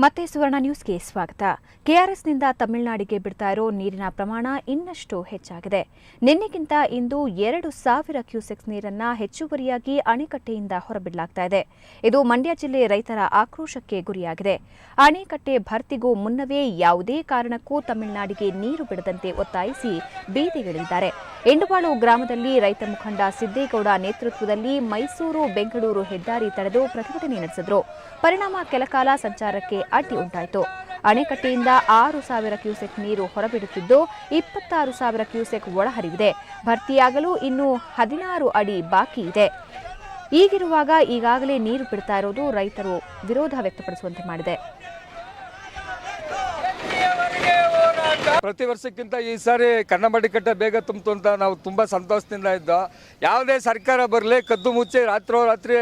ಮತ್ತೆ ಸುವರ್ಣ ನ್ಯೂಸ್ಗೆ ಸ್ವಾಗತ. ಕೆಆರ್ಎಸ್ನಿಂದ ತಮಿಳುನಾಡಿಗೆ ಬಿಡ್ತಾ ಇರೋ ನೀರಿನ ಪ್ರಮಾಣ ಇನ್ನಷ್ಟು ಹೆಚ್ಚಾಗಿದೆ. ನಿನ್ನೆಗಿಂತ ಇಂದು 2,000 ಕ್ಯೂಸೆಕ್ಸ್ ನೀರನ್ನ ಹೆಚ್ಚುವರಿಯಾಗಿ ಅಣೆಕಟ್ಟೆಯಿಂದ ಹೊರಬಿಡಲಾಗ್ತಾ ಇದೆ. ಇದು ಮಂಡ್ಯ ಜಿಲ್ಲೆ ರೈತರ ಆಕ್ರೋಶಕ್ಕೆ ಗುರಿಯಾಗಿದೆ. ಅಣೆಕಟ್ಟೆ ಭರ್ತಿಗೂ ಮುನ್ನವೇ ಯಾವುದೇ ಕಾರಣಕ್ಕೂ ತಮಿಳುನಾಡಿಗೆ ನೀರು ಬಿಡದಂತೆ ಒತ್ತಾಯಿಸಿ ಬೀದಿಗಿಳಿದಿದ್ದಾರೆ. ಎಂಡುವಾಳು ಗ್ರಾಮದಲ್ಲಿ ರೈತ ಮುಖಂಡ ಸಿದ್ದೇಗೌಡ ನೇತೃತ್ವದಲ್ಲಿ ಮೈಸೂರು ಬೆಂಗಳೂರು ಹೆದ್ದಾರಿ ತಡೆದು ಪ್ರತಿಭಟನೆ ನಡೆಸಿದ್ರು. ಪರಿಣಾಮ ಕೆಲಕಾಲ ಸಂಚಾರಕ್ಕೆ ಅಡ್ಡಿ ಉಂಟಾಯಿತು. ಅಣೆಕಟ್ಟೆಯಿಂದ 6,000 ಕ್ಯೂಸೆಕ್ ನೀರು ಹೊರಬಿಡುತ್ತಿದ್ದು 26,000 ಕ್ಯೂಸೆಕ್ ಒಳಹರಿವಿದೆ. ಭರ್ತಿಯಾಗಲು ಇನ್ನೂ 16 ಅಡಿ ಬಾಕಿ ಇದೆ. ಈಗಿರುವಾಗ ಈಗಾಗಲೇ ನೀರು ಬಿಡ್ತಾ ಇರೋದು ರೈತರು ವಿರೋಧ ವ್ಯಕ್ತಪಡಿಸುವಂತೆ ಮಾಡಿದೆ. ಪ್ರತಿ ವರ್ಷಕ್ಕಿಂತ ಈ ಸಾರಿ ಕನ್ನಂಬಾಡಿ ಕಟ್ಟೆ ಬೇಗ ತುಂಬಿತು ಅಂತ ನಾವು ತುಂಬ ಸಂತೋಷದಿಂದ ಇದ್ದೋ. ಯಾವುದೇ ಸರ್ಕಾರ ಬರಲಿ ಕದ್ದು ಮುಚ್ಚಿ ರಾತ್ರಿ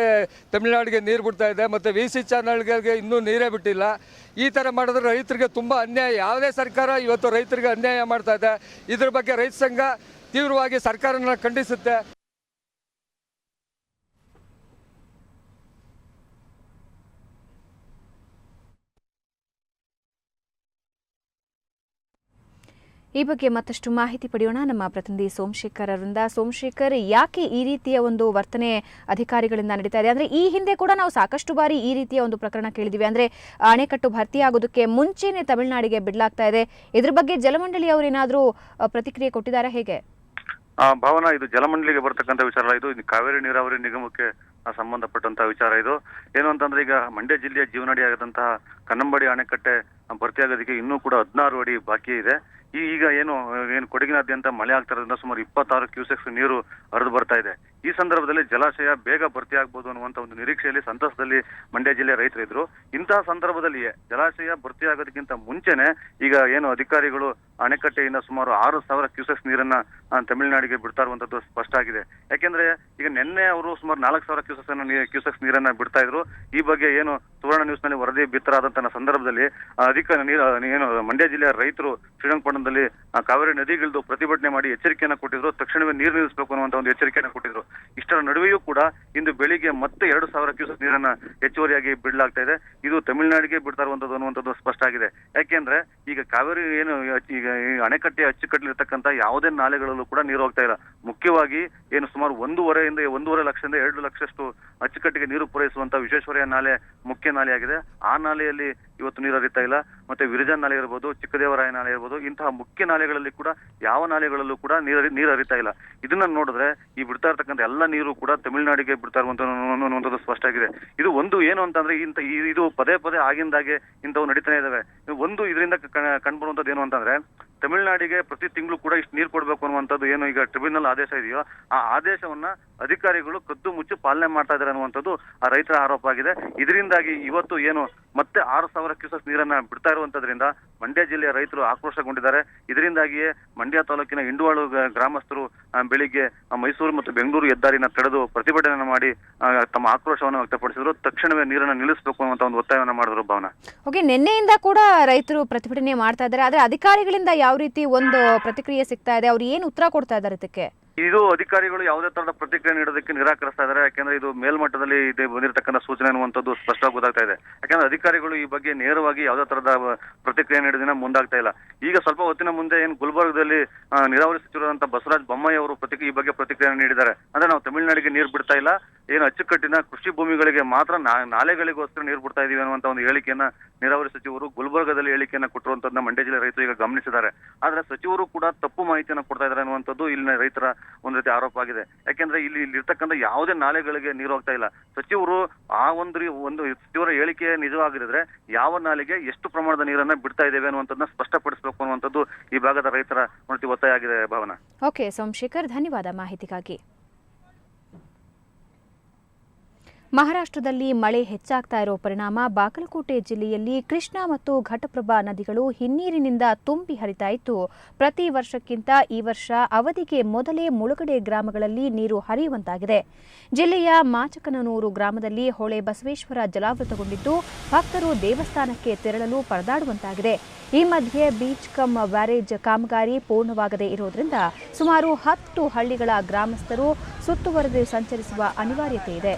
ತಮಿಳುನಾಡಿಗೆ ನೀರು ಬಿಡ್ತಾ ಇದೆ. ಮತ್ತು VC ಚಾನಲ್ಗಳಿಗೆ ಇನ್ನೂ ನೀರೇ ಬಿಟ್ಟಿಲ್ಲ. ಈ ಥರ ಮಾಡಿದ್ರೆ ರೈತರಿಗೆ ತುಂಬ ಅನ್ಯಾಯ. ಯಾವುದೇ ಸರ್ಕಾರ ಇವತ್ತು ರೈತರಿಗೆ ಅನ್ಯಾಯ ಮಾಡ್ತಾ ಇದೆ. ಇದ್ರ ಬಗ್ಗೆ ರೈತ ಸಂಘ ತೀವ್ರವಾಗಿ ಸರ್ಕಾರನ ಖಂಡಿಸುತ್ತೆ. ಈ ಬಗ್ಗೆ ಮತ್ತಷ್ಟು ಮಾಹಿತಿ ಪಡೆಯೋಣ ನಮ್ಮ ಪ್ರತಿನಿಧಿ ಸೋಮಶೇಖರ್ ಅವರಿಂದ. ಸೋಮಶೇಖರ್, ಯಾಕೆ ಈ ರೀತಿಯ ಒಂದು ವರ್ತನೆ ಅಧಿಕಾರಿಗಳಿಂದ ನಡೀತಾ ಇದೆ? ಅಂದ್ರೆ ಈ ಹಿಂದೆ ಕೂಡ ನಾವು ಸಾಕಷ್ಟು ಬಾರಿ ಈ ರೀತಿಯ ಒಂದು ಪ್ರಕರಣ ಕೇಳಿದಿವಿ. ಅಂದ್ರೆ ಅಣೆಕಟ್ಟು ಭರ್ತಿಯಾಗೋದಕ್ಕೆ ಮುಂಚೆನೆ ತಮಿಳುನಾಡಿಗೆ ಬಿಡಲಾಗ್ತಾ ಇದೆ. ಇದ್ರ ಬಗ್ಗೆ ಜಲಮಂಡಳಿ ಅವರು ಏನಾದರೂ ಪ್ರತಿಕ್ರಿಯೆ ಕೊಟ್ಟಿದ್ದಾರೆ? ಹೇಗೆ ಭಾವನಾ, ಇದು ಜಲಮಂಡಳಿಗೆ ಬರ್ತಕ್ಕಂಥ ವಿಚಾರ. ಇದು ಕಾವೇರಿ ನೀರಾವರಿ ನಿಗಮಕ್ಕೆ ಸಂಬಂಧಪಟ್ಟಂತಹ ವಿಚಾರ. ಇದು ಏನು ಅಂತಂದ್ರೆ, ಈಗ ಮಂಡ್ಯ ಜಿಲ್ಲೆಯ ಜೀವನಾಡಿಯಾದಂತಹ ಕನ್ನಂಬಾಡಿ ಅಣೆಕಟ್ಟೆ ಭರ್ತಿಯಾಗೋದಕ್ಕೆ ಇನ್ನೂ ಕೂಡ 16 ಅಡಿ ಬಾಕಿ ಇದೆ. ಈಗ ಏನು ಕೊಡಗಿನಾದ್ಯಂತ ಮಳೆ ಆಗ್ತಿರೋದ್ರಿಂದ ಸುಮಾರು 26 ಕ್ಯೂಸೆಕ್ಸ್ ನೀರು ಹರಿದು ಬರ್ತಾ ಇದೆ. ಈ ಸಂದರ್ಭದಲ್ಲಿ ಜಲಾಶಯ ಬೇಗ ಭರ್ತಿ ಆಗ್ಬೋದು ಅನ್ನುವಂತ ಒಂದು ನಿರೀಕ್ಷೆಯಲ್ಲಿ ಸಂತಸದಲ್ಲಿ ಮಂಡ್ಯ ಜಿಲ್ಲೆ ರೈತರಿದ್ರು. ಇಂತಹ ಸಂದರ್ಭದಲ್ಲಿಯೇ ಜಲಾಶಯ ಭರ್ತಿ ಆಗೋದಕ್ಕಿಂತ ಮುಂಚೆನೆ ಈಗ ಏನು ಅಧಿಕಾರಿಗಳು ಅಣೆಕಟ್ಟೆಯಿಂದ ಸುಮಾರು 6,000 ಕ್ಯೂಸೆಕ್ಸ್ ನೀರನ್ನ ತಮಿಳುನಾಡಿಗೆ ಬಿಡ್ತಾ ಇರುವಂತದ್ದು ಸ್ಪಷ್ಟ ಆಗಿದೆ. ಯಾಕೆಂದ್ರೆ ಈಗ ನಿನ್ನೆ ಅವರು ಸುಮಾರು 4,000 ಕ್ಯೂಸೆಕ್ಸ್ ನೀರನ್ನ ಬಿಡ್ತಾ ಇದ್ರು. ಈ ಬಗ್ಗೆ ಏನು ಸುವರ್ಣ ನ್ಯೂಸ್ ನಲ್ಲಿ ವರದಿ ಬಿತ್ತರಾದಂತಹ ಸಂದರ್ಭದಲ್ಲಿ ಏನು ಮಂಡ್ಯ ಜಿಲ್ಲೆಯ ರೈತರು ಶ್ರೀರಂಗಪಟ್ಟಣದಲ್ಲಿ ಕಾವೇರಿ ನದಿಗಿಳಿದು ಪ್ರತಿಭಟನೆ ಮಾಡಿ ಎಚ್ಚರಿಕೆಯನ್ನ ಕೊಟ್ಟಿದ್ರು. ತಕ್ಷಣವೇ ನೀರು ನಿಲ್ಲಿಸಬೇಕು ಅನ್ನುವಂತ ಒಂದು ಎಚ್ಚರಿಕೆಯನ್ನು ಕೊಟ್ಟಿದ್ರು. ಇಷ್ಟರ ನಡುವೆಯೂ ಕೂಡ ಇಂದು ಬೆಳಿಗ್ಗೆ ಮತ್ತೆ 2,000 ಕ್ಯೂಸೆಕ್ ನೀರನ್ನ ಹೆಚ್ಚುವರಿಯಾಗಿ ಬಿಡಲಾಗ್ತಾ ಇದೆ. ಇದು ತಮಿಳುನಾಡಿಗೆ ಬಿಡ್ತಾ ಇರುವಂತದ್ದು ಅನ್ನುವಂಥದ್ದು ಸ್ಪಷ್ಟ ಆಗಿದೆ. ಯಾಕೆಂದ್ರೆ ಈಗ ಕಾವೇರಿ ಏನು ಈಗ ಅಣೆಕಟ್ಟೆ ಅಚ್ಚುಕಟ್ಟಲಿರ್ತಕ್ಕಂಥ ಯಾವುದೇ ನಾಲೆಗಳಲ್ಲೂ ಕೂಡ ನೀರು ಹೋಗ್ತಾ ಇಲ್ಲ. ಮುಖ್ಯವಾಗಿ ಏನು ಸುಮಾರು 1.5 ಲಕ್ಷದಿಂದ 2 ಲಕ್ಷಷ್ಟು ಅಚ್ಚುಕಟ್ಟಿಗೆ ನೀರು ಪೂರೈಸುವಂತ ವಿಶ್ವೇಶ್ವರಯ್ಯ ನಾಲೆ ಮುಖ್ಯ ನಾಲೆಯಾಗಿದೆ. ಆ ನಾಲೆಯಲ್ಲಿ ಇವತ್ತು ನೀರು ಹರಿತಾ ಇಲ್ಲ. ಮತ್ತೆ ವಿರಜನ್ ನಾಲೆ ಇರ್ಬೋದು, ಚಿಕ್ಕದೇವರಾಯ ನಾಲೆ ಇರ್ಬೋದು, ಇಂತಹ ಮುಖ್ಯ ನಾಲೆಗಳಲ್ಲಿ ಕೂಡ ಯಾವ ನಾಲೆಗಳಲ್ಲೂ ಕೂಡ ನೀರು ಹರಿತಾ ಇಲ್ಲ. ಇದನ್ನ ನೋಡಿದ್ರೆ ಈ ಬಿಡ್ತಾ ಇರ್ತಕ್ಕಂಥ ಎಲ್ಲ ನೀರು ಕೂಡ ತಮಿಳುನಾಡಿಗೆ ಬಿಡ್ತಾ ಇರುವಂತದ್ದು ಸ್ಪಷ್ಟ ಆಗಿದೆ. ಇದು ಒಂದು ಏನು ಅಂತಂದ್ರೆ ಇದು ಪದೇ ಪದೇ ಆಗಿಂದಾಗೆ ಇಂಥವು ನಡೀತಾನೆ ಇದಾವೆ. ಒಂದು ಇದರಿಂದ ಕಂಡುಬರುವಂತದ್ದು ಏನು ಅಂತಂದ್ರೆ, ತಮಿಳುನಾಡಿಗೆ ಪ್ರತಿ ತಿಂಗಳು ಕೂಡ ಇಷ್ಟು ನೀರು ಕೊಡಬೇಕು ಅನ್ನುವಂಥದ್ದು ಏನು ಈಗ ಟ್ರಿಬ್ಯುನಲ್ ಆದೇಶ ಇದೆಯೋ, ಆ ಆದೇಶವನ್ನ ಅಧಿಕಾರಿಗಳು ಕದ್ದು ಮುಚ್ಚಿ ಪಾಲನೆ ಮಾಡ್ತಾ ಇದ್ದಾರೆ ಅನ್ನುವಂಥದ್ದು ಆ ರೈತರ ಆರೋಪ ಆಗಿದೆ. ಇದರಿಂದಾಗಿ ಇವತ್ತು ಏನು ಮತ್ತೆ 6,000 ಕ್ಯೂಸೆಕ್ ನೀರನ್ನ ಬಿಡ್ತಾ ಇರುವಂತದ್ರಿಂದ ಮಂಡ್ಯ ಜಿಲ್ಲೆಯ ರೈತರು ಆಕ್ರೋಶಗೊಂಡಿದ್ದಾರೆ. ಇದರಿಂದಾಗಿಯೇ ಮಂಡ್ಯ ತಾಲೂಕಿನ ಎಂಡುವಾಳು ಗ್ರಾಮಸ್ಥರು ಬೆಳಿಗ್ಗೆ ಮೈಸೂರು ಮತ್ತು ಬೆಂಗಳೂರು ಹೆದ್ದಾರಿನ ತಡೆದು ಪ್ರತಿಭಟನೆ ಮಾಡಿ ತಮ್ಮ ಆಕ್ರೋಶವನ್ನು ವ್ಯಕ್ತಪಡಿಸಿದ್ರು. ತಕ್ಷಣವೇ ನೀರನ್ನು ನಿಲ್ಲಿಸಬೇಕು ಅನ್ನುವಂತ ಒಂದು ಒತ್ತಾಯವನ್ನು ಮಾಡಿದ್ರು. ಭಾವನಾ, ಓಕೆ, ನಿನ್ನೆಯಿಂದ ಕೂಡ ರೈತರು ಪ್ರತಿಭಟನೆ ಮಾಡ್ತಾ ಇದ್ದಾರೆ. ಆದ್ರೆ ಅಧಿಕಾರಿಗಳಿಂದ ಯಾವ ರೀತಿ ಒಂದು ಪ್ರತಿಕ್ರಿಯೆ ಸಿಗ್ತಾ ಇದೆ? ಅವ್ರು ಏನು ಉತ್ತರ ಕೊಡ್ತಾ ಇದ್ದಾರೆ ಇದಕ್ಕೆ? ಇದು ಅಧಿಕಾರಿಗಳು ಯಾವುದೇ ತರದ ಪ್ರತಿಕ್ರಿಯೆ ನೀಡೋದಕ್ಕೆ ನಿರಾಕರಿಸ್ತಾ ಇದ್ದಾರೆ. ಯಾಕೆಂದ್ರೆ ಇದು ಮೇಲ್ಮಟ್ಟದಲ್ಲಿ ಬಂದಿರತಕ್ಕಂಥ ಸೂಚನೆ ಅನ್ನುವಂಥದ್ದು ಸ್ಪಷ್ಟವಾಗಿ ಗೊತ್ತಾಗ್ತಾ ಇದೆ. ಯಾಕಂದ್ರೆ ಅಧಿಕಾರಿಗಳು ಈ ಬಗ್ಗೆ ನೇರವಾಗಿ ಯಾವುದೇ ತರದ ಪ್ರತಿಕ್ರಿಯೆ ನೀಡೋದನ್ನ ಮುಂದಾಗ್ತಾ ಇಲ್ಲ. ಈಗ ಸ್ವಲ್ಪ ಹೊತ್ತಿನ ಮುಂದೆ ಏನು ಗುಲ್ಬರ್ಗದಲ್ಲಿ ನೀರಾವರಿ ಸಚಿವರಾದಂತಹ ಬಸವರಾಜ ಬೊಮ್ಮಾಯಿ ಅವರು ಈ ಬಗ್ಗೆ ಪ್ರತಿಕ್ರಿಯೆ ನೀಡಿದ್ದಾರೆ. ಅಂದ್ರೆ ನಾವು ತಮಿಳುನಾಡಿಗೆ ನೀರು ಬಿಡ್ತಾ ಇಲ್ಲ, ಏನು ಅಚ್ಚುಕಟ್ಟಿನ ಕೃಷಿ ಭೂಮಿಗಳಿಗೆ ಮಾತ್ರ ನಾಲೆಗಳಿಗೋಸ್ಕರ ನೀರು ಬಿಡ್ತಾ ಇದೀವಿ ಅನ್ನುವಂತ ಒಂದು ಹೇಳಿಕೆಯನ್ನ ನೀರಾವರಿ ಸಚಿವರು ಗುಲ್ಬರ್ಗದಲ್ಲಿ ಹೇಳಿಕೆಯನ್ನ ಕೊಟ್ಟಿರುವಂತದನ್ನ ಮಂಡ್ಯ ಜಿಲ್ಲೆ ರೈತರು ಈಗ ಗಮನಿಸಿದ್ದಾರೆ. ಆದ್ರೆ ಸಚಿವರು ಕೂಡ ತಪ್ಪು ಮಾಹಿತಿಯನ್ನು ಕೊಡ್ತಾ ಇದ್ದಾರೆ ಅನ್ನುವಂಥದ್ದು ಇಲ್ಲಿನ ರೈತರ ಒಂದು ರೀತಿ ಆರೋಪ ಆಗಿದೆ. ಯಾಕೆಂದ್ರೆ ಇಲ್ಲಿ ಇರ್ತಕ್ಕಂಥ ಯಾವುದೇ ನಾಲೆಗಳಿಗೆ ನೀರು ಹೋಗ್ತಾ ಇಲ್ಲ. ಸಚಿವರು ಒಂದು ಸಚಿವರ ಹೇಳಿಕೆ ನಿಜವಾಗಿದ್ರೆ ಯಾವ ನಾಲೆಗೆ ಎಷ್ಟು ಪ್ರಮಾಣದ ನೀರನ್ನ ಬಿಡ್ತಾ ಇದ್ದೇವೆ ಅನ್ನುವಂಥದ್ದನ್ನ ಸ್ಪಷ್ಟಪಡಿಸಬೇಕು ಅನ್ನುವಂಥದ್ದು ಈ ಭಾಗದ ರೈತರ ಒಂದು ಒತ್ತಾಯ ಆಗಿದೆ. ಭಾವನಾ. ಓಕೆ ಸೋಮಶೇಖರ್, ಧನ್ಯವಾದ ಮಾಹಿತಿಗಾಗಿ. ಮಹಾರಾಷ್ಟ್ರದಲ್ಲಿ ಮಳೆ ಹೆಚ್ಚಾಗ್ತಾ ಇರೋ ಪರಿಣಾಮ ಬಾಗಲಕೋಟೆ ಜಿಲ್ಲೆಯಲ್ಲಿ ಕೃಷ್ಣಾ ಮತ್ತು ಘಟಪ್ರಭಾ ನದಿಗಳು ಹಿನ್ನೀರಿನಿಂದ ತುಂಬಿ ಹರಿತಾ ಇದ್ದು, ಪ್ರತಿ ವರ್ಷಕ್ಕಿಂತ ಈ ವರ್ಷ ಅವಧಿಗೆ ಮೊದಲೇ ಮುಳುಗಡೆ ಗ್ರಾಮಗಳಲ್ಲಿ ನೀರು ಹರಿಯುವಂತಾಗಿದೆ. ಜಿಲ್ಲೆಯ ಮಾಚಕನನೂರು ಗ್ರಾಮದಲ್ಲಿ ಹೊಳೆ ಬಸವೇಶ್ವರ ಜಲಾವೃತಗೊಂಡಿದ್ದು, ಭಕ್ತರು ದೇವಸ್ಥಾನಕ್ಕೆ ತೆರಳಲು ಪರದಾಡುವಂತಾಗಿದೆ. ಈ ಮಧ್ಯೆ ಬೀಚ್ ಕಮ್ ಬ್ಯಾರೇಜ್ ಕಾಮಗಾರಿ ಪೂರ್ಣವಾಗದೇ ಇರುವುದರಿಂದ ಸುಮಾರು 10 ಹಳ್ಳಿಗಳ ಗ್ರಾಮಸ್ಥರು ಸುತ್ತುವರೆದು ಸಂಚರಿಸುವ ಅನಿವಾರ್ಯತೆ ಇದೆ.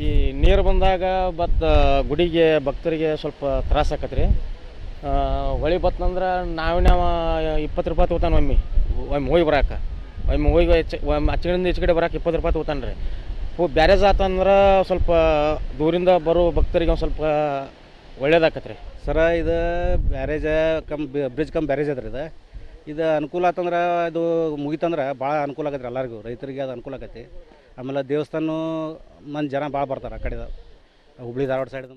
ಈ ನೀರು ಬಂದಾಗ ಗುಡಿಗೆ ಭಕ್ತರಿಗೆ ಸ್ವಲ್ಪ ತ್ರಾಸ ಆಕತ್ರಿ. ಹೊಳಿ ಬತ್ತಂದ್ರೆ ನಾವು 20 ರೂಪಾಯಿ ತೊಗೋತಾನೆ ಒಮ್ಮೆ ಹೋಗಿ ಬರಾಕ. ಒಮ್ಮೆ ಹೋಗಿ ಆಚೆಗಳಿಂದ ಈಚೆ ಕಡೆ ಬರಾಕ 20 ರೂಪಾಯಿ ತೊಗೋತಾನೆ ರೀ. ಬ್ಯಾರೇಜ್ ಆತಂದ್ರೆ ಸ್ವಲ್ಪ ದೂರಿಂದ ಬರೋ ಭಕ್ತರಿಗೆ ಒಂದು ಸ್ವಲ್ಪ ಒಳ್ಳೇದಾಕತ್ರಿ. ಸರ ಇದು ಬ್ಯಾರೇಜ್ ಬ್ರಿಡ್ಜ್ ಬ್ಯಾರೇಜ್ ಅದ್ರಿ. ಇದು ಅನುಕೂಲ ಆತಂದ್ರೆ ಇದು ಮುಗಿತಂದ್ರೆ ಭಾಳ ಅನುಕೂಲ ಆಗತ್ತೆ ಎಲ್ಲರಿಗೂ, ರೈತರಿಗೆ ಅದು ಅನುಕೂಲ ಆಗತ್ತೆ. ಆಮೇಲೆ ದೇವಸ್ಥಾನ ಜನ ಭಾಳ ಬರ್ತಾರೆ ಆ ಕಡೆ ಹುಬ್ಳಿ ಧಾರವಾಡ ಸೈಡ್.